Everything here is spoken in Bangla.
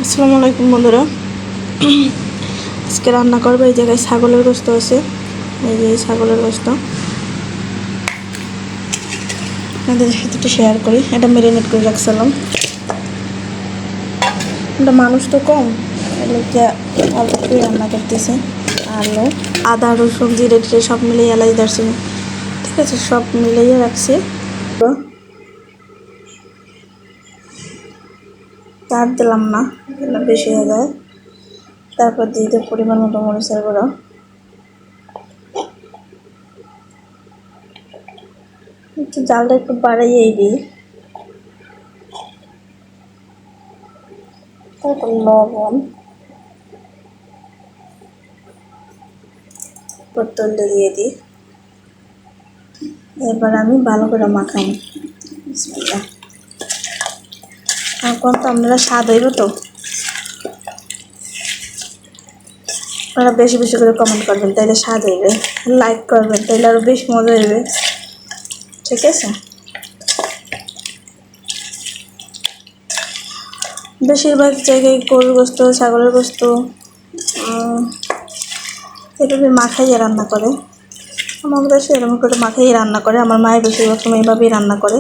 আসসালামু আলাইকুম বন্ধুরা। আজকে রান্না করবো। এই জায়গায় ছাগলের গোস্ত আছে, এই যে ছাগলের গোস্ত আপনাদের সাথে একটু শেয়ার করি। এটা ম্যারিনেট করে রাখছিলাম। এটা মানুষ তো কম, এলাকা অল্প করে রান্না করতেছে। আলু, আদা, রসুন, জিরে টিরে সব মিলিয়ে এলাচ দারচিনি, ঠিক আছে, সব মিলিয়ে রাখছি। চার দিলাম না, বেশি হয়ে যায়। তারপর দিয়ে দেব পরিমাণ মতো মরিচের গুঁড়ো, একটু জালটা একটু বাড়াইয়েই দিই। তারপর লবণ, বোতল দিয়ে দিই। এবার আমি ভালো করে মাখাই। এখন তো আপনারা স্বাদ হইব, তো আপনারা বেশি বেশি করে কমেন্ট করবেন, তাইলে স্বাদ হইবে। লাইক করবেন, তাইলে আরও বেশি মজা হইবে, ঠিক আছে। বেশিরভাগ জায়গায় গরুর গোস্ত, ছাগলের গোস্ত এভাবে মাখাইয়ে রান্না করে। আমার দেশে এরকম করে মাখাইয়ে রান্না করে। আমার মায়ের বেশিরভাগ সময় এভাবেই রান্না করে।